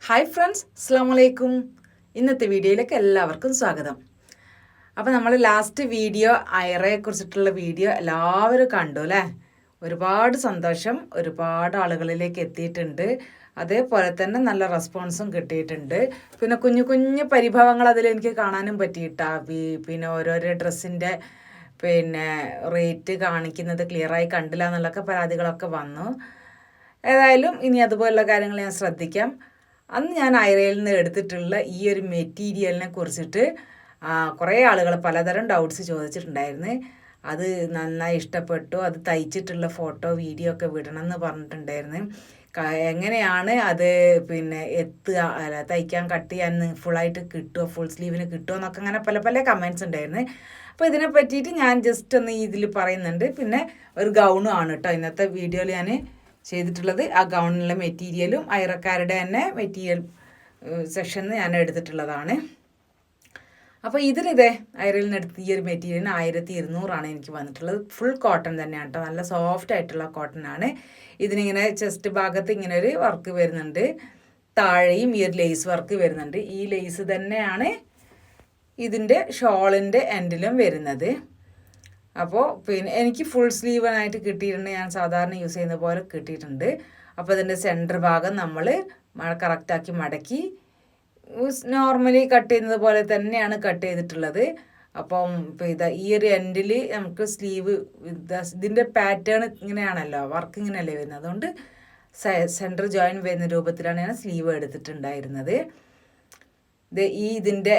Hi friends, അസ്സാം വലൈക്കും. ഇന്നത്തെ വീഡിയോയിലേക്ക് എല്ലാവർക്കും സ്വാഗതം. അപ്പോൾ നമ്മൾ ലാസ്റ്റ് വീഡിയോ ഐറയെ കുറിച്ചിട്ടുള്ള വീഡിയോ എല്ലാവരും കണ്ടു അല്ലേ? ഒരുപാട് സന്തോഷം, ഒരുപാട് ആളുകളിലേക്ക് എത്തിയിട്ടുണ്ട്. അതേപോലെ തന്നെ നല്ല റെസ്പോൺസും കിട്ടിയിട്ടുണ്ട്. പിന്നെ കുഞ്ഞു കുഞ്ഞു പരിഭവങ്ങൾ അതിലെനിക്ക് കാണാനും പറ്റിയിട്ടാ. പിന്നെ ഓരോരോ ഡ്രസ്സിൻ്റെ റേറ്റ് കാണിക്കുന്നത് ക്ലിയറായി കണ്ടില്ല എന്നുള്ളൊക്കെ പരാതികളൊക്കെ വന്നു. ഏതായാലും ഇനി അതുപോലുള്ള കാര്യങ്ങൾ ഞാൻ ശ്രദ്ധിക്കാം. അന്ന് ഞാൻ ഐറയിൽ നിന്ന് എടുത്തിട്ടുള്ള ഈ ഒരു മെറ്റീരിയലിനെ കുറിച്ചിട്ട് കുറേ ആളുകൾ പലതരം ഡൗട്ട്സ് ചോദിച്ചിട്ടുണ്ടായിരുന്നു. അത് നന്നായി ഇഷ്ടപ്പെട്ടു, അത് തയ്ച്ചിട്ടുള്ള ഫോട്ടോ വീഡിയോ ഒക്കെ വിടണം എന്ന് പറഞ്ഞിട്ടുണ്ടായിരുന്നു. എങ്ങനെയാണ് അത് എത്തുക, അല്ല തയ്ക്കാൻ കട്ട് ചെയ്യാൻ ഫുള്ളായിട്ട് കിട്ടുമോ, ഫുൾ സ്ലീവിന് കിട്ടുമോ എന്നൊക്കെ അങ്ങനെ പല പല കമൻറ്റ്സ് ഉണ്ടായിരുന്നു. അപ്പോൾ ഇതിനെ പറ്റിയിട്ട് ഞാൻ ജസ്റ്റ് ഒന്ന് ഇതിൽ പറയുന്നുണ്ട്. പിന്നെ ഒരു ഗൗണും ആണ് കേട്ടോ ഇന്നത്തെ വീഡിയോയിൽ ഞാൻ ചെയ്തിട്ടുള്ളത്. ആ ഗൗണിലുള്ള മെറ്റീരിയലും ഐറക്കാരുടെ തന്നെ മെറ്റീരിയൽ സെക്ഷനിൽ ഞാൻ എടുത്തിട്ടുള്ളതാണ്. അപ്പോൾ ഇതിനിതേ ഐറയിൽ നിന്ന് എടുത്ത് ഈ ഒരു മെറ്റീരിയലിന് 1200 എനിക്ക് വന്നിട്ടുള്ളത്. ഫുൾ കോട്ടൺ തന്നെയാണ് കേട്ടോ, നല്ല സോഫ്റ്റ് ആയിട്ടുള്ള കോട്ടൺ ആണ്. ഇതിനിങ്ങനെ ചെസ്റ്റ് ഭാഗത്ത് ഇങ്ങനെ ഒരു വർക്ക് വരുന്നുണ്ട്, താഴെയും ഈ ഒരു ലേസ് വർക്ക് വരുന്നുണ്ട്. ഈ ലേസ് തന്നെയാണ് ഇതിൻ്റെ ഷോളിൻ്റെ എൻഡിലും വരുന്നത്. അപ്പോൾ എനിക്ക് ഫുൾ സ്ലീവായിട്ട് കിട്ടിയിട്ടുണ്ട്. ഞാൻ സാധാരണ യൂസ് ചെയ്യുന്ന പോലെ കിട്ടിയിട്ടുണ്ട്. അപ്പോൾ ഇതിൻ്റെ സെൻറ്റർ ഭാഗം നമ്മൾ കറക്റ്റാക്കി മടക്കി നോർമലി കട്ട് ചെയ്യുന്നത് പോലെ തന്നെയാണ് കട്ട് ചെയ്തിട്ടുള്ളത്. അപ്പം ഈ ഒരു എൻഡിൽ നമുക്ക് സ്ലീവ് ഇതിൻ്റെ പാറ്റേൺ ഇങ്ങനെയാണല്ലോ, വർക്ക് ഇങ്ങനെയല്ലേ വരുന്നത്. അതുകൊണ്ട് സെൻറ്റർ ജോയിൻ വരുന്ന രൂപത്തിലാണ് ഞാൻ സ്ലീവ് എടുത്തിട്ടുണ്ടായിരുന്നത്. ഇതിൻ്റെ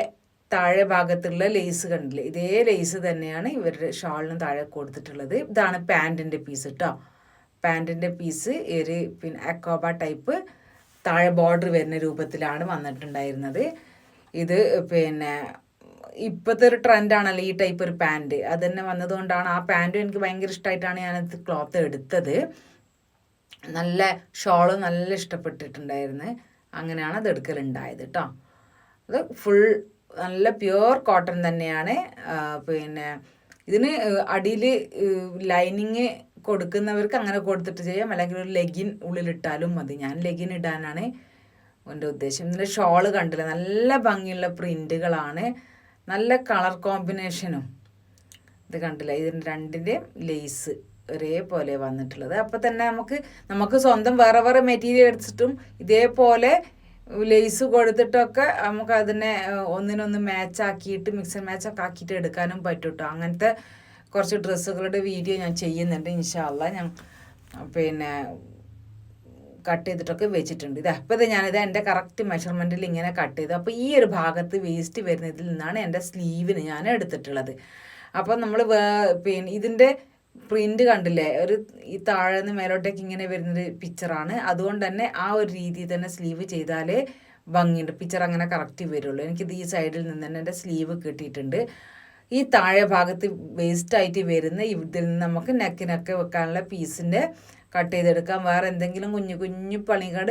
താഴെ ഭാഗത്തുള്ള ലേസ് കണ്ടില്ലേ, ഇതേ ലേസ് തന്നെയാണ് ഇവരുടെ ഷാളിന് താഴെ കൊടുത്തിട്ടുള്ളത്. ഇതാണ് പാൻറ്റിൻ്റെ പീസ് കേട്ടോ. പാൻറ്റിൻ്റെ പീസ് ഒരു അക്കോബ ടൈപ്പ് താഴെ ബോർഡർ വരുന്ന രൂപത്തിലാണ് വന്നിട്ടുണ്ടായിരുന്നത്. ഇത് ഇപ്പോഴത്തെ ഒരു ട്രെൻഡാണല്ലോ ഈ ടൈപ്പ് ഒരു പാൻറ്റ്. അത് തന്നെ വന്നതുകൊണ്ടാണ് ആ പാൻറ്റും എനിക്ക് ഭയങ്കര ഇഷ്ടമായിട്ടാണ് ഞാനത് ക്ലോത്ത് എടുത്തത്. നല്ല ഷോള് നല്ല ഇഷ്ടപ്പെട്ടിട്ടുണ്ടായിരുന്നു. അങ്ങനെയാണ് അത് എടുക്കലുണ്ടായത് കേട്ടോ. അത് ഫുൾ നല്ല പ്യുവർ കോട്ടൺ തന്നെയാണ്. ഇതിന് അടിയിൽ ലൈനിങ് കൊടുക്കുന്നവർക്ക് അങ്ങനെ കൊടുത്തിട്ട് ചെയ്യാം, അല്ലെങ്കിൽ ഒരു ലെഗിൻ ഉള്ളിലിട്ടാലും മതി. ഞാൻ ലെഗിൻ ഇടാനാണ് എൻ്റെ ഉദ്ദേശം. ഇതിൻ്റെ ഷോള് കണ്ടില്ല, നല്ല ഭംഗിയുള്ള പ്രിൻറ്റുകളാണ്, നല്ല കളർ കോമ്പിനേഷനും. ഇത് കണ്ടില്ല, ഇതിൻ്റെ രണ്ടിൻ്റെയും ലേസ് ഒരേപോലെ വന്നിട്ടുള്ളത്. അപ്പോൾ തന്നെ നമുക്ക് സ്വന്തം വേറെ വേറെ മെറ്റീരിയൽ എടുത്തിട്ടും ഇതേപോലെ ലേസ് കൊടുത്തിട്ടൊക്കെ നമുക്ക് അതിനെ ഒന്നിനൊന്ന് മാച്ചാക്കിയിട്ട് മിക്സ് ആൻഡ് മാച്ചൊക്കെ ആക്കിയിട്ട് എടുക്കാനും പറ്റും കേട്ടോ. അങ്ങനത്തെ കുറച്ച് ഡ്രസ്സുകളുടെ വീഡിയോ ഞാൻ ചെയ്യുന്നുണ്ട്. ഇൻഷാ അള്ളാ ഞാൻ കട്ട് ചെയ്തിട്ടൊക്കെ വെച്ചിട്ടുണ്ട്. അപ്പോൾ ഞാനിത് എൻ്റെ കറക്റ്റ് മെഷർമെൻറ്റിൽ ഇങ്ങനെ കട്ട് ചെയ്തു. അപ്പോൾ ഈ ഒരു ഭാഗത്ത് വേസ്റ്റ് വരുന്നതിൽ നിന്നാണ് എൻ്റെ സ്ലീവിന് ഞാൻ എടുത്തിട്ടുള്ളത്. അപ്പോൾ നമ്മൾ ഇതിൻ്റെ പ്രിൻ്റ് കണ്ടില്ലേ, ഈ താഴെ നിന്ന് മേലോട്ടേക്ക് ഇങ്ങനെ വരുന്നൊരു പിക്ചറാണ്. അതുകൊണ്ട് തന്നെ ആ ഒരു രീതിയിൽ തന്നെ സ്ലീവ് ചെയ്താലേ ഭംഗിയുണ്ട്, പിക്ചർ അങ്ങനെ കറക്റ്റ് വരുള്ളൂ. എനിക്കിത് ഈ സൈഡിൽ നിന്ന് തന്നെ എൻ്റെ സ്ലീവ് കിട്ടിയിട്ടുണ്ട്. ഈ താഴെ ഭാഗത്ത് വേസ്റ്റായിട്ട് വരുന്ന ഇതിൽ നിന്ന് നമുക്ക് നെക്കിനൊക്കെ വെക്കാനുള്ള പീസിൻ്റെ കട്ട് ചെയ്തെടുക്കാം. വേറെ എന്തെങ്കിലും കുഞ്ഞു കുഞ്ഞു പണികൾ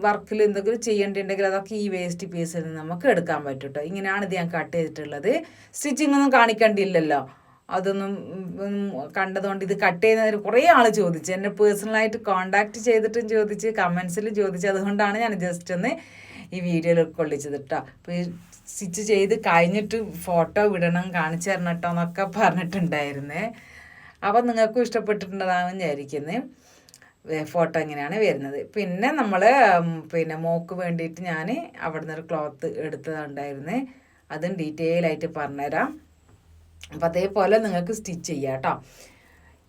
വർക്കിൽ എന്തെങ്കിലും ചെയ്യേണ്ടിട്ടുണ്ടെങ്കിൽ അതൊക്കെ ഈ വേസ്റ്റ് പീസിൽ നിന്ന് നമുക്ക് എടുക്കാൻ പറ്റും കേട്ടോ. ഇങ്ങനെയാണ് ഇത് ഞാൻ കട്ട് ചെയ്തിട്ടുള്ളത്. സ്റ്റിച്ചിങ് ഒന്നും കാണിക്കേണ്ടിയില്ലല്ലോ, അതൊന്നും കണ്ടതുകൊണ്ട് ഇത് കട്ട് ചെയ്യുന്നതിന് കുറേ ആൾ ചോദിച്ചു, എന്നെ പേഴ്സണലായിട്ട് കോണ്ടാക്ട് ചെയ്തിട്ടും ചോദിച്ച് കമൻസിലും ചോദിച്ചു. അതുകൊണ്ടാണ് ഞാൻ ജസ്റ്റ് ഒന്ന് ഈ വീഡിയോയിൽ കൊള്ളിച്ചത് കേട്ടോ. അപ്പോൾ സ്റ്റിച്ച് ചെയ്ത് കഴിഞ്ഞിട്ട് ഫോട്ടോ വിടണം, കാണിച്ചു തരണം കേട്ടോ എന്നൊക്കെ പറഞ്ഞിട്ടുണ്ടായിരുന്നേ. അപ്പം നിങ്ങൾക്കും ഇഷ്ടപ്പെട്ടിട്ടുണ്ടാകുമെന്ന് വിചാരിക്കുന്നത്. ഫോട്ടോ ഇങ്ങനെയാണ് വരുന്നത്. പിന്നെ നമ്മൾ മോക്ക് വേണ്ടിയിട്ട് ഞാൻ അവിടെ നിന്നൊരു ക്ലോത്ത് എടുത്തതുണ്ടായിരുന്നു, അതും ഡീറ്റെയിൽ ആയിട്ട് പറഞ്ഞുതരാം. അപ്പം അതേപോലെ നിങ്ങൾക്ക് സ്റ്റിച്ച് ചെയ്യാം കേട്ടോ.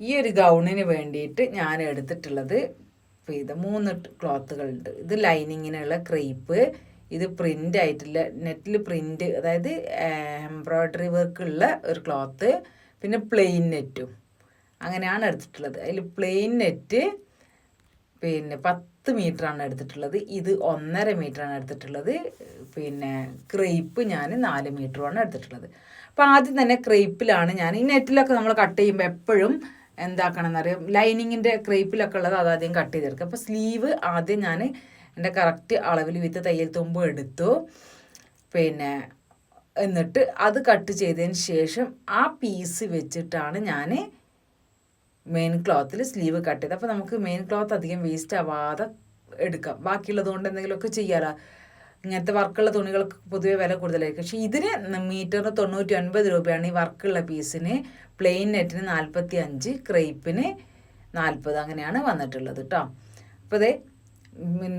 ഈ ഒരു ഗൗണിന് വേണ്ടിയിട്ട് ഞാൻ എടുത്തിട്ടുള്ളത് 3 ക്ലോത്തുകളുണ്ട്. ഇത് ലൈനിങ്ങിനുള്ള ക്രേപ്പ്, ഇത് പ്രിൻ്റ് ആയിട്ടുള്ള നെറ്റിൽ പ്രിൻ്റ്, അതായത് എംബ്രോയ്ഡറി വർക്കുള്ള ഒരു ക്ലോത്ത്, പിന്നെ പ്ലെയിൻ നെറ്റും അങ്ങനെയാണ് എടുത്തിട്ടുള്ളത്. അതിൽ പ്ലെയിൻ നെറ്റ് 10 മീറ്ററാണ് എടുത്തിട്ടുള്ളത്. ഇത് 1.5 മീറ്ററാണ് എടുത്തിട്ടുള്ളത്. ക്രേപ്പ് ഞാൻ 4 മീറ്ററുമാണ് എടുത്തിട്ടുള്ളത്. അപ്പോൾ ആദ്യം തന്നെ ക്രേപ്പിലാണ് ഞാൻ, ഈ നെറ്റിലൊക്കെ നമ്മൾ കട്ട് ചെയ്യുമ്പോൾ എപ്പോഴും എന്താക്കണം എന്നറിയാം, ലൈനിങ്ങിൻ്റെ ക്രേപ്പിലൊക്കെ ഉള്ളത് അതാദ്യം കട്ട് ചെയ്തെടുക്കുക. അപ്പോൾ സ്ലീവ് ആദ്യം ഞാൻ എൻ്റെ കറക്റ്റ് അളവിൽ വിത്ത് തയ്യൽ തുമ്പ് എടുത്തു. എന്നിട്ട് അത് കട്ട് ചെയ്തതിന് ശേഷം ആ പീസ് വെച്ചിട്ടാണ് ഞാൻ മെയിൻ ക്ലോത്തിൽ സ്ലീവ് കട്ട് ചെയ്തത്. അപ്പോൾ നമുക്ക് മെയിൻ ക്ലോത്ത് അധികം വേസ്റ്റ് ആവാതെ എടുക്കാം. ബാക്കിയുള്ളത് കൊണ്ട് എന്തെങ്കിലുമൊക്കെ ചെയ്യാമല്ലോ. ഇങ്ങനത്തെ വർക്കുള്ള തുണികൾക്ക് പൊതുവെ വില കൂടുതലായിരിക്കും. പക്ഷേ ഇതിന് മീറ്ററിന് 99 രൂപയാണ് ഈ വർക്കുള്ള പീസിന്. പ്ലെയിൻ നെറ്റിന് 45, ക്രേപ്പിന് 40, അങ്ങനെയാണ് വന്നിട്ടുള്ളത് കേട്ടോ. അപ്പോൾ ഇതേ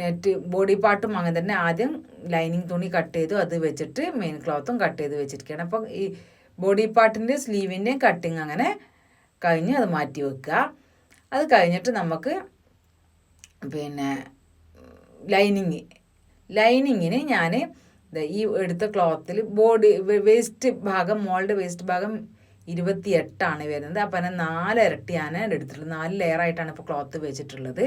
നെറ്റ് ബോഡി പാർട്ടും അങ്ങനെ തന്നെ. ആദ്യം ലൈനിങ് തുണി കട്ട് ചെയ്തു, അത് വെച്ചിട്ട് മെയിൻ ക്ലോത്തും കട്ട് ചെയ്ത് വെച്ചിരിക്കുകയാണ്. അപ്പോൾ ഈ ബോഡി പാർട്ടിൻ്റെ സ്ലീവിൻ്റെയും കട്ടിങ് അങ്ങനെ കഴിഞ്ഞ് അത് മാറ്റി വെക്കുക. അത് കഴിഞ്ഞിട്ട് നമുക്ക് പിന്നെ ലൈനിങ്ങിന് ഞാൻ ഈ എടുത്ത ക്ലോത്തിൽ ബോഡി വേസ്റ്റ് ഭാഗം, മോളുടെ വേസ്റ്റ് ഭാഗം 28 വരുന്നത്. അപ്പം ഞാൻ 4 ഇരട്ടിയാണ് എടുത്തിട്ടുള്ളത്. 4 ലെയറായിട്ടാണ് ഇപ്പോൾ ക്ലോത്ത് വെച്ചിട്ടുള്ളത്.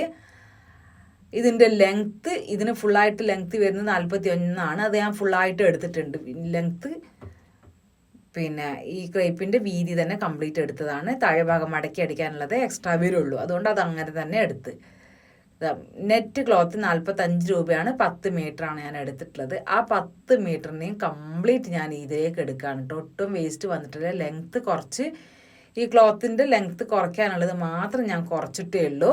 ഇതിൻ്റെ ലെങ്ത്ത്, ഇതിന് ഫുള്ളായിട്ട് ലെങ്ത്ത് വരുന്നത് 41. അത് ഞാൻ ഫുള്ളായിട്ട് എടുത്തിട്ടുണ്ട് ലെങ്ത്ത്. പിന്നെ ഈ ക്രേപ്പിൻ്റെ വീതി തന്നെ കംപ്ലീറ്റ് എടുത്തതാണ്. താഴെ ഭാഗം മടക്കി അടിക്കാനുള്ളത് എക്സ്ട്രാ വരുള്ളൂ, അതുകൊണ്ട് അത് അങ്ങനെ തന്നെ എടുത്ത്. നെറ്റ് ക്ലോത്ത് 45 രൂപയാണ്. 10 മീറ്ററാണ് ഞാൻ എടുത്തിട്ടുള്ളത്. ആ 10 മീറ്ററിനെയും കംപ്ലീറ്റ് ഞാൻ ഇതിലേക്ക് എടുക്കുകയാണ് കേട്ടോ. ഒട്ടും വേസ്റ്റ് വന്നിട്ടില്ല. ലെങ്ത്ത് കുറച്ച്, ഈ ക്ലോത്തിൻ്റെ ലെങ്ത്ത് കുറയ്ക്കാനുള്ളത് മാത്രം ഞാൻ കുറച്ചിട്ടേ ഉള്ളൂ.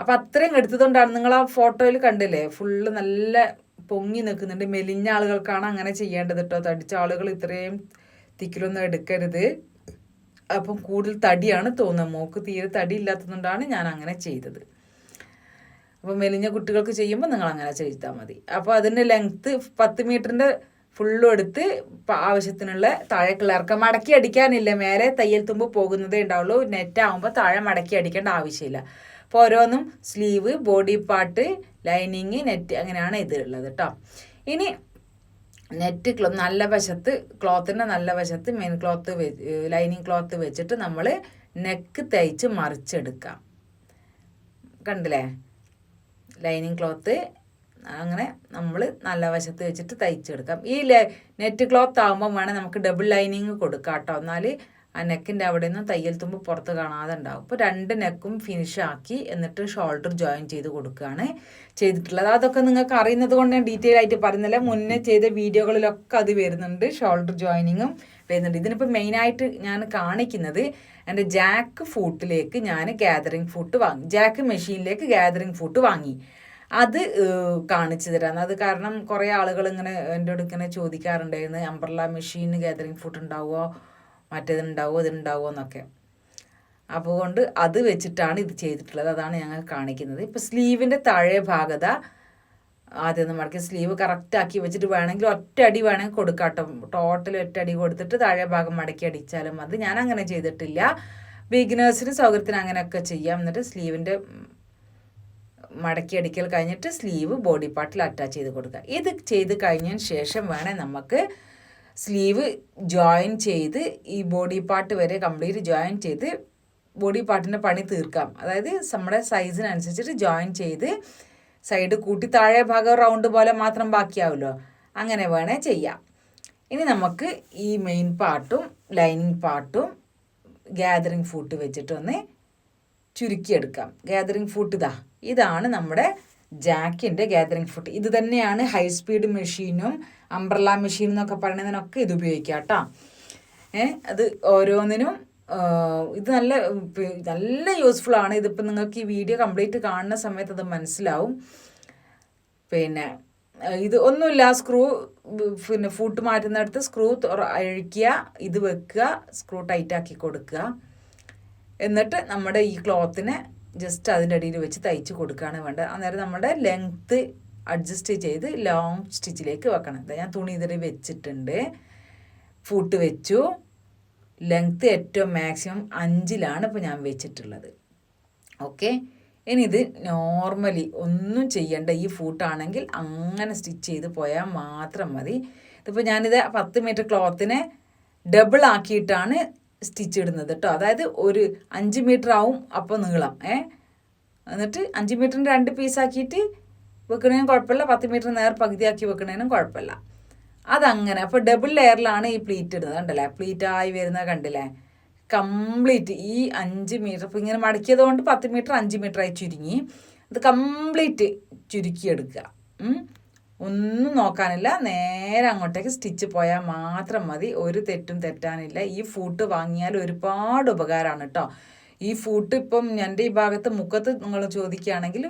അപ്പം അത്രയും എടുത്തതുകൊണ്ടാണ് നിങ്ങൾ ആ ഫോട്ടോയിൽ കണ്ടില്ലേ, ഫുള്ള് നല്ല പൊങ്ങി നിൽക്കുന്നുണ്ട്. മെലിഞ്ഞ ആളുകൾക്കാണ് അങ്ങനെ ചെയ്യേണ്ടത് കേട്ടോ. തടിച്ച ആളുകൾ ഇത്രയും തിക്കിലൊന്നും എടുക്കരുത്. അപ്പം കൂടുതൽ തടിയാണ് തോന്നുന്നത്. മോക്ക് തീരെ തടി ഇല്ലാത്തതുകൊണ്ടാണ് ഞാൻ അങ്ങനെ ചെയ്തത്. അപ്പോൾ മെലിഞ്ഞ കുട്ടികൾക്ക് ചെയ്യുമ്പോൾ നിങ്ങൾ അങ്ങനെ ചെയ്താൽ മതി. അപ്പോൾ അതിൻ്റെ ലെങ്ത്ത് 10 മീറ്ററിൻ്റെ ഫുള്ളും എടുത്ത് ആവശ്യത്തിനുള്ള താഴേക്കുള്ള ഇറക്കം. മടക്കി അടിക്കാനില്ല, മേലെ തയ്യൽ തുമ്പ് പോകുന്നതേ ഉണ്ടാവുള്ളൂ. നെറ്റ് ആകുമ്പോൾ താഴെ മടക്കി അടിക്കേണ്ട ആവശ്യമില്ല. അപ്പോൾ ഓരോന്നും sleeve, body part, lining, net, അങ്ങനെയാണ് ഇത് ഉള്ളത് കേട്ടോ. ഇനി നെറ്റ് നല്ല വശത്ത്, ക്ലോത്തിൻ്റെ നല്ല വശത്ത് മെയിൻ ക്ലോത്ത് ലൈനിങ് ക്ലോത്ത് വെച്ചിട്ട് നമ്മൾ നെക്ക് തയ്ച്ച് മറിച്ചെടുക്കാം. കണ്ടില്ലേ, ലൈനിങ് ക്ലോത്ത് അങ്ങനെ നമ്മൾ നല്ല വശത്ത് വെച്ചിട്ട് തയ്ച്ചെടുക്കാം. ഈ നെറ്റ് ക്ലോത്ത് ആകുമ്പോൾ വേണേൽ നമുക്ക് ഡബിൾ ലൈനിങ് കൊടുക്കാം കേട്ടോ. എന്നാൽ ആ നെക്കിൻ്റെ അവിടെ നിന്നും തയ്യൽ തുമ്പ് പുറത്ത് കാണാതെ ഉണ്ടാവും. അപ്പോൾ 2 നെക്കും ഫിനിഷ് ആക്കി എന്നിട്ട് ഷോൾഡർ ജോയിൻ ചെയ്ത് കൊടുക്കുകയാണ് ചെയ്തിട്ടുള്ളത്. അതൊക്കെ നിങ്ങൾക്ക് അറിയുന്നത് കൊണ്ട് ഞാൻ ഡീറ്റെയിൽ ആയിട്ട് പറയുന്നില്ല. മുന്നേ ചെയ്ത വീഡിയോകളിലൊക്കെ അത് വരുന്നുണ്ട്, ഷോൾഡർ ജോയിനിങ്ങും വരുന്നുണ്ട്. ഇതിനിപ്പോൾ മെയിനായിട്ട് ഞാൻ കാണിക്കുന്നത് എൻ്റെ ജാക്ക് ഫൂട്ടിലേക്ക് ഞാൻ ഗാദറിങ് ഫൂട്ട് വാങ്ങി, ജാക്ക് മെഷീനിലേക്ക് ഗാദറിങ് ഫൂട്ട് വാങ്ങി. അത് കാണിച്ചു തരാം. അത് കാരണം കുറേ ആളുകൾ ഇങ്ങനെ എൻ്റെ അടുത്ത് ഇങ്ങനെ ചോദിക്കാറുണ്ടായിരുന്നു, അംബ്രല്ല മെഷീന് ഗാദറിങ് ഫൂട്ട് ഉണ്ടാവുമോ, മറ്റേതുണ്ടാവുമോ, ഇതുണ്ടാവുമോ എന്നൊക്കെ. അപ്പോൾ കൊണ്ട് അത് വെച്ചിട്ടാണ് ഇത് ചെയ്തിട്ടുള്ളത്. അതാണ് ഞങ്ങൾ കാണിക്കുന്നത്. ഇപ്പോൾ സ്ലീവിൻ്റെ താഴെ ഭാഗത ആദ്യം ഒന്ന് മടക്കി സ്ലീവ് കറക്റ്റാക്കി വെച്ചിട്ട് വേണമെങ്കിൽ ഒറ്റ അടി വേണമെങ്കിൽ കൊടുക്കാം കേട്ടോ. ടോട്ടൽ ഒറ്റ അടി കൊടുത്തിട്ട് താഴെ ഭാഗം മടക്കി അടിച്ചാലും മതി. ഞാൻ അങ്ങനെ ചെയ്തിട്ടില്ല. ബിഗിനേഴ്സിന് സൗകര്യത്തിന് അങ്ങനെയൊക്കെ ചെയ്യാം. എന്നിട്ട് സ്ലീവിൻ്റെ മടക്കി അടിക്കൽ കഴിഞ്ഞിട്ട് സ്ലീവ് ബോഡി പാർട്ടിൽ അറ്റാച്ച് ചെയ്ത് കൊടുക്കുക. ഇത് ചെയ്ത് കഴിഞ്ഞതിന് ശേഷം വേണേൽ നമുക്ക് സ്ലീവ് ജോയിൻ ചെയ്ത് ഈ ബോഡി പാർട്ട് വരെ കംപ്ലീറ്റ് ജോയിൻ ചെയ്ത് ബോഡി പാർട്ടിൻ്റെ പണി തീർക്കാം. അതായത് നമ്മുടെ സൈസിനനുസരിച്ചിട്ട് ജോയിൻ ചെയ്ത് സൈഡ് കൂട്ടി താഴെ ഭാഗം റൗണ്ട് പോലെ മാത്രം ബാക്കിയാവുമല്ലോ, അങ്ങനെ വേണേൽ ചെയ്യാം. ഇനി നമുക്ക് ഈ മെയിൻ പാർട്ടും ലൈനിങ് പാർട്ടും ഗാദറിങ് ഫൂട്ട് വെച്ചിട്ടൊന്ന് ചുരുക്കിയെടുക്കാം. ഗാദറിങ് ഫൂട്ട് ഇതാണ് നമ്മുടെ ജാക്കിൻ്റെ ഗാദറിങ് ഫൂട്ട്. ഇത് തന്നെയാണ് ഹൈ സ്പീഡ് മെഷീനും അംബ്രല്ല മെഷീൻ എന്നൊക്കെ പറയുന്നതിനൊക്കെ ഇത് ഉപയോഗിക്കാം കേട്ടോ. അത് ഓരോന്നിനും ഇത് നല്ല യൂസ്ഫുൾ ആണ്. ഇതിപ്പോൾ നിങ്ങൾക്ക് ഈ വീഡിയോ കംപ്ലീറ്റ് കാണുന്ന സമയത്ത് അത് മനസ്സിലാവും. പിന്നെ ഇത് ഒന്നുമില്ല, സ്ക്രൂ പിന്നെ ഫൂട്ട് മാറ്റുന്നിടത്ത് സ്ക്രൂ അഴിക്കുക, ഇത് വെക്കുക, സ്ക്രൂ ടൈറ്റാക്കി കൊടുക്കുക. എന്നിട്ട് നമ്മുടെ ഈ ക്ലോത്തിനെ ജസ്റ്റ് അതിൻ്റെ അടിയിൽ വെച്ച് തയ്ച്ച് കൊടുക്കുകയാണ് വേണ്ടത്. അന്നേരം നമ്മുടെ ലെങ്ത്ത് അഡ്ജസ്റ്റ് ചെയ്ത് ലോങ് സ്റ്റിച്ചിലേക്ക് വെക്കണം. ഞാൻ തുണി ഇതിൽ വെച്ചിട്ടുണ്ട്, ഫൂട്ട് വെച്ചു. ലെങ്ത്ത് ഏറ്റവും മാക്സിമം 5 ഇപ്പോൾ ഞാൻ വെച്ചിട്ടുള്ളത്. ഓക്കെ, ഇനി ഇത് നോർമലി ഒന്നും ചെയ്യേണ്ട. ഈ ഫൂട്ടാണെങ്കിൽ അങ്ങനെ സ്റ്റിച്ച് ചെയ്ത് പോയാൽ മാത്രം മതി. ഇതിപ്പോൾ ഞാനിത് 10 മീറ്റർ ക്ലോത്തിനെ ഡബിൾ ആക്കിയിട്ടാണ് സ്റ്റിച്ച് ഇടുന്നത് കേട്ടോ. അതായത് ഒരു 5 മീറ്റർ ആവും അപ്പോൾ നീളം. എന്നിട്ട് 5 മീറ്ററിൻ്റെ 2 പീസാക്കിയിട്ട് വെക്കണേനും കുഴപ്പമില്ല, 10 മീറ്റർ നേർ പകുതിയാക്കി വെക്കണേനും കുഴപ്പമില്ല. അതങ്ങനെ. അപ്പോൾ ഡബിൾ ലെയറിലാണ് ഈ പ്ലീറ്റ് ഇടുന്നത്. കണ്ടല്ലേ, പ്ലീറ്റായി വരുന്നത് കണ്ടില്ലേ. കംപ്ലീറ്റ് ഈ 5 മീറ്റർ ഇപ്പോൾ ഇങ്ങനെ മടക്കിയത് കൊണ്ട് 10 മീറ്റർ 5 മീറ്ററായി ചുരുങ്ങി. അത് കംപ്ലീറ്റ് ചുരുക്കിയെടുക്കുക. ഒന്നും നോക്കാനില്ല, നേരെ അങ്ങോട്ടേക്ക് സ്റ്റിച്ച് പോയാൽ മാത്രം മതി. ഒരു തെറ്റും തെറ്റാനില്ല. ഈ ഫൂട്ട് വാങ്ങിയാൽ ഒരുപാട് ഉപകാരമാണ് കേട്ടോ. ഈ ഫൂട്ട് ഇപ്പം എൻ്റെ ഈ ഭാഗത്ത് മുഖത്ത് നിങ്ങൾ ചോദിക്കുകയാണെങ്കിൽ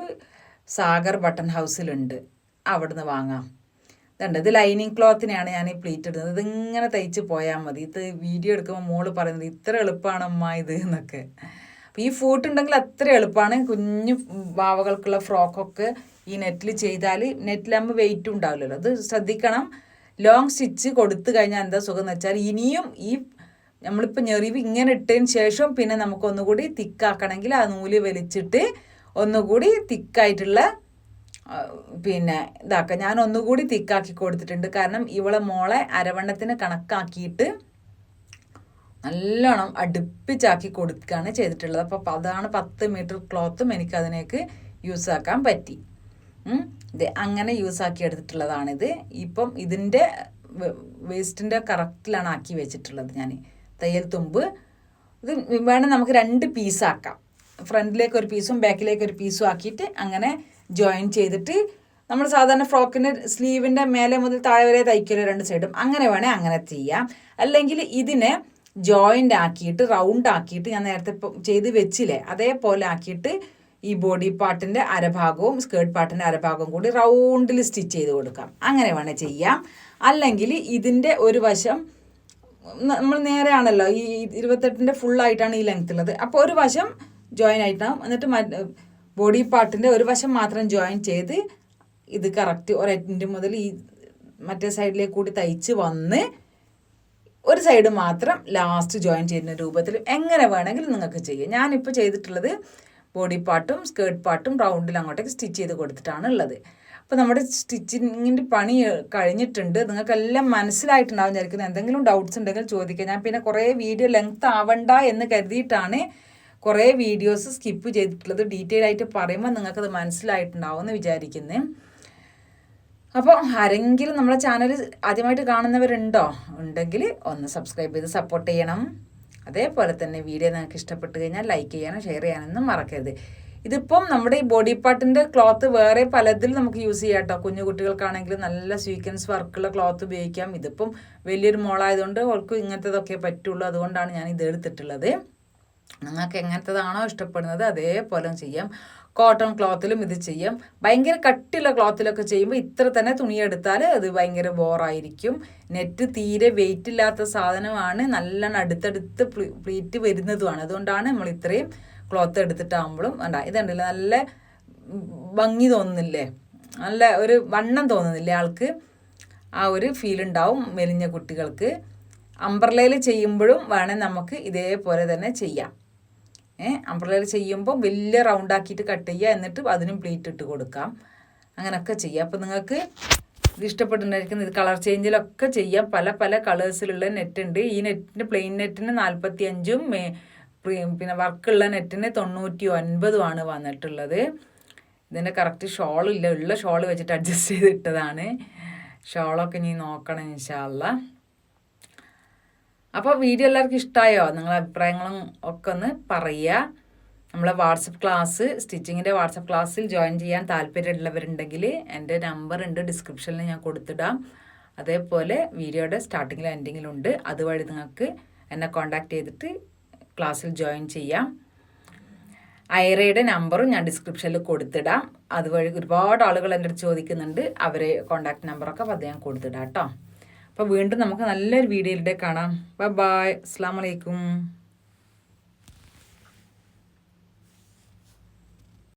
സാഗർ ബട്ടൺ ഹൗസിലുണ്ട്, അവിടുന്ന് വാങ്ങാം. ഇതുണ്ട്, ഇത് ലൈനിങ് ക്ലോത്തിനെയാണ് ഞാൻ ഈ പ്ലീറ്റ് ഇടുന്നത്. ഇതിങ്ങനെ തയ്ച്ച് പോയാൽ മതി. ഇത് വീഡിയോ എടുക്കുമ്പോൾ മോള് പറയുന്നത് ഇത്ര എളുപ്പമാണമ്മ ഇത് എന്നൊക്കെ. അപ്പോൾ ഈ ഫൂട്ട് ഉണ്ടെങ്കിൽ അത്ര എളുപ്പമാണ്. കുഞ്ഞു വാവകൾക്കുള്ള ഫ്രോക്കൊക്കെ ഈ നെറ്റിൽ ചെയ്താൽ, നെറ്റിലാകുമ്പോൾ വെയിറ്റും ഉണ്ടാവില്ലല്ലോ. അത് ശ്രദ്ധിക്കണം. ലോങ് സ്റ്റിച്ച് കൊടുത്തു കഴിഞ്ഞാൽ എന്താ സുഖം എന്ന് വെച്ചാൽ ഇനിയും ഈ നമ്മളിപ്പോൾ ഞെറിവ് ഇങ്ങനെ ഇട്ടതിന് ശേഷം പിന്നെ നമുക്കൊന്നുകൂടി തിക്കാക്കണമെങ്കിൽ ആ നൂല് വലിച്ചിട്ട് ഒന്നുകൂടി തിക്കായിട്ടുള്ള പിന്നെ ഇതാക്കാം. ഞാൻ ഒന്നുകൂടി തിക്കാക്കി കൊടുത്തിട്ടുണ്ട്. കാരണം ഇവളെ മോളെ അരവണ്ണത്തിന് കണക്കാക്കിയിട്ട് നല്ലോണം അടുപ്പിച്ചാക്കി കൊടുക്കുകയാണ് ചെയ്തിട്ടുള്ളത്. അപ്പോൾ അതാണ് 10 മീറ്റർ ക്ലോത്തും എനിക്കതിനേക്ക് യൂസാക്കാൻ പറ്റി. ഇത് അങ്ങനെ യൂസാക്കി എടുത്തിട്ടുള്ളതാണിത്. ഇപ്പം ഇതിൻ്റെ വേസ്റ്റിൻ്റെ കറക്റ്റിലാണ് ആക്കി വെച്ചിട്ടുള്ളത് ഞാൻ. തയ്യൽ തുമ്പ് ഇത് വേണം നമുക്ക് 2 പീസാക്കാം. ഫ്രണ്ടിലേക്ക് ഒരു പീസും ബാക്കിലേക്ക് ഒരു പീസും ആക്കിയിട്ട് അങ്ങനെ ജോയിൻ ചെയ്തിട്ട് നമ്മൾ സാധാരണ ഫ്രോക്കിൻ്റെ സ്ലീവിൻ്റെ മേലെ മുതൽ താഴെ വരെ തയ്ക്കല്ലോ 2 സൈഡും. അങ്ങനെ വേണേൽ അങ്ങനെ ചെയ്യാം. അല്ലെങ്കിൽ ഇതിനെ ജോയിൻ്റ് ആക്കിയിട്ട് റൗണ്ട് ആക്കിയിട്ട് ഞാൻ നേരത്തെ ചെയ്ത് വെച്ചില്ലേ അതേപോലെ ആക്കിയിട്ട് ഈ ബോഡി പാർട്ടിൻ്റെ അരഭാഗവും സ്കേർട്ട് പാർട്ടിൻ്റെ അരഭാഗവും കൂടി റൗണ്ടിൽ സ്റ്റിച്ച് ചെയ്ത് കൊടുക്കാം. അങ്ങനെ വേണേൽ ചെയ്യാം. അല്ലെങ്കിൽ ഇതിൻ്റെ ഒരു വശം നമ്മൾ നേരെയാണല്ലോ, ഈ 28ൻ്റെ ഫുള്ളായിട്ടാണ് ഈ ലെങ്ത് ഉള്ളത്. അപ്പോൾ ഒരു വശം ജോയിൻ ആയിട്ടാവും. എന്നിട്ട് ബോഡി പാർട്ടിൻ്റെ ഒരു വശം മാത്രം ജോയിൻ ചെയ്ത് ഇത് കറക്റ്റ് ഒരെറ്റ് മുതൽ ഈ മറ്റേ സൈഡിലേക്ക് കൂടി തയ്ച്ച് വന്ന് ഒരു സൈഡ് മാത്രം ലാസ്റ്റ് ജോയിൻ ചെയ്യുന്ന രൂപത്തിൽ എങ്ങനെ വേണമെങ്കിലും നിങ്ങൾക്ക് ചെയ്യാം. ഞാനിപ്പോൾ ചെയ്തിട്ടുള്ളത് ബോഡി പാർട്ടും സ്കേർട്ട് പാർട്ടും റൗണ്ടിൽ അങ്ങോട്ടേക്ക് സ്റ്റിച്ച് ചെയ്ത് കൊടുത്തിട്ടാണ് ഉള്ളത്. അപ്പോൾ നമ്മുടെ സ്റ്റിച്ചിങ്ങിൻ്റെ പണി കഴിഞ്ഞിട്ടുണ്ട്. നിങ്ങൾക്കെല്ലാം മനസ്സിലായിട്ടുണ്ടാവും വിചാരിക്കുന്നത്. എന്തെങ്കിലും ഡൗട്ട്സ് ഉണ്ടെങ്കിൽ ചോദിക്കാം. ഞാൻ പിന്നെ കുറേ വീഡിയോ ലെങ്ത് ആവണ്ട എന്ന് കരുതിയിട്ടാണ് കുറേ വീഡിയോസ് സ്കിപ്പ് ചെയ്തിട്ടുള്ളത്. ഡീറ്റെയിൽ ആയിട്ട് പറയുമ്പോൾ നിങ്ങൾക്കത് മനസ്സിലായിട്ടുണ്ടാവും എന്ന് വിചാരിക്കുന്നത്. അപ്പോൾ ആരെങ്കിലും നമ്മളെ ചാനൽ ആദ്യമായിട്ട് കാണുന്നവരുണ്ടോ ഉണ്ടെങ്കിൽ ഒന്ന് സബ്സ്ക്രൈബ് ചെയ്ത് സപ്പോർട്ട് ചെയ്യണം. അതേപോലെ തന്നെ വീഡിയോ നിങ്ങൾക്ക് ഇഷ്ടപ്പെട്ട് കഴിഞ്ഞാൽ ലൈക്ക് ചെയ്യാനും ഷെയർ ചെയ്യാനൊന്നും മറക്കരുത്. ഇതിപ്പം നമ്മുടെ ഈ ബോഡി പാർട്ടിൻ്റെ ക്ലോത്ത് വേറെ പലതിലും നമുക്ക് യൂസ് ചെയ്യാം കേട്ടോ. കുഞ്ഞു കുട്ടികൾക്കാണെങ്കിൽ നല്ല സ്വീക്വൻസ് വർക്കുള്ള ക്ലോത്ത് ഉപയോഗിക്കാം. ഇതിപ്പം വലിയൊരു മോളായതുകൊണ്ട് അവൾക്ക് ഇങ്ങനത്തതൊക്കെ പറ്റുള്ളൂ. അതുകൊണ്ടാണ് ഞാൻ ഇത് എടുത്തിട്ടുള്ളത്. നിങ്ങൾക്ക് എങ്ങനത്തതാണോ ഇഷ്ടപ്പെടുന്നത് അതേപോലെ ചെയ്യാം. കോട്ടൺ ക്ലോത്തിലും ഇത് ചെയ്യാം. ഭയങ്കര കട്ടിയുള്ള ക്ലോത്തിലൊക്കെ ചെയ്യുമ്പോൾ ഇത്ര തന്നെ തുണിയെടുത്താൽ അത് ഭയങ്കര ബോറായിരിക്കും. നെറ്റ് തീരെ വെയിറ്റ് ഇല്ലാത്ത സാധനമാണ്. നല്ലോണം അടുത്തടുത്ത് പ്ലീറ്റ് വരുന്നതുമാണ്. അതുകൊണ്ടാണ് നമ്മൾ ഇത്രയും ക്ലോത്ത് എടുത്തിട്ടാകുമ്പോഴും ഇതുണ്ടല്ലോ നല്ല ഭംഗി തോന്നുന്നില്ലേ, നല്ല ഒരു വണ്ണം തോന്നുന്നില്ലേ ആൾക്ക്. ആ ഒരു ഫീൽ ഉണ്ടാവും മെലിഞ്ഞ കുട്ടികൾക്ക്. അംബ്രലയിൽ ചെയ്യുമ്പോഴും വേണേൽ നമുക്ക് ഇതേപോലെ തന്നെ ചെയ്യാം. അംബ്രലയിൽ ചെയ്യുമ്പോൾ വലിയ റൗണ്ടാക്കിയിട്ട് കട്ട് ചെയ്യുക, എന്നിട്ട് അതിനും പ്ലീറ്റ് ഇട്ട് കൊടുക്കാം. അങ്ങനെയൊക്കെ ചെയ്യാം. അപ്പോൾ നിങ്ങൾക്ക് ഇത് ഇഷ്ടപ്പെട്ടിട്ടുണ്ടായിരിക്കും. ഇത് കളർ ചേഞ്ചിലൊക്കെ ചെയ്യാം. പല പല കളേഴ്സിലുള്ള നെറ്റ് ഉണ്ട്. ഈ നെറ്റിന് പ്ലെയിൻ നെറ്റിന് 45ഉം പിന്നെ വർക്കുള്ള നെറ്റിന് 99ഉമാണ് വന്നിട്ടുള്ളത്. ഇതിൻ്റെ കറക്റ്റ് ഷോളില്ല, ഉള്ള ഷോൾ വെച്ചിട്ട് അഡ്ജസ്റ്റ് ചെയ്തിട്ടതാണ്. ഷോളൊക്കെ ഇനി നോക്കണം ഇൻഷാ അല്ലാ. അപ്പോൾ വീഡിയോ എല്ലാവർക്കും ഇഷ്ടമായോ? നിങ്ങളുടെ അഭിപ്രായങ്ങളും ഒക്കെ ഒന്ന് പറയുക. നമ്മളെ വാട്സപ്പ് ക്ലാസ്, സ്റ്റിച്ചിങ്ങിൻ്റെ വാട്സപ്പ് ക്ലാസ്സിൽ ജോയിൻ ചെയ്യാൻ താല്പര്യമുള്ളവരുണ്ടെങ്കിൽ എൻ്റെ നമ്പർ ഉണ്ട്, ഡിസ്ക്രിപ്ഷനിൽ ഞാൻ കൊടുത്തിടാം. അതേപോലെ വീഡിയോയുടെ സ്റ്റാർട്ടിങ്ങിലും എൻഡിങ്ങിലും ഉണ്ട്. അതുവഴി നിങ്ങൾക്ക് എന്നെ കോൺടാക്റ്റ് ചെയ്തിട്ട് ക്ലാസ്സിൽ ജോയിൻ ചെയ്യാം. ഐറയുടെ നമ്പറും ഞാൻ ഡിസ്ക്രിപ്ഷനിൽ കൊടുത്തിടാം. അതുവഴി ഒരുപാട് ആളുകൾ എൻ്റെ അടുത്ത് ചോദിക്കുന്നുണ്ട്. അവരെ കോൺടാക്ട് നമ്പറൊക്കെ അത് ഞാൻ കൊടുത്തിടാം കേട്ടോ. അപ്പോൾ വീണ്ടും നമുക്ക് നല്ലൊരു വീഡിയോയിലൂടെ കാണാം. ബൈ. അസ്സലാമു അലൈക്കും.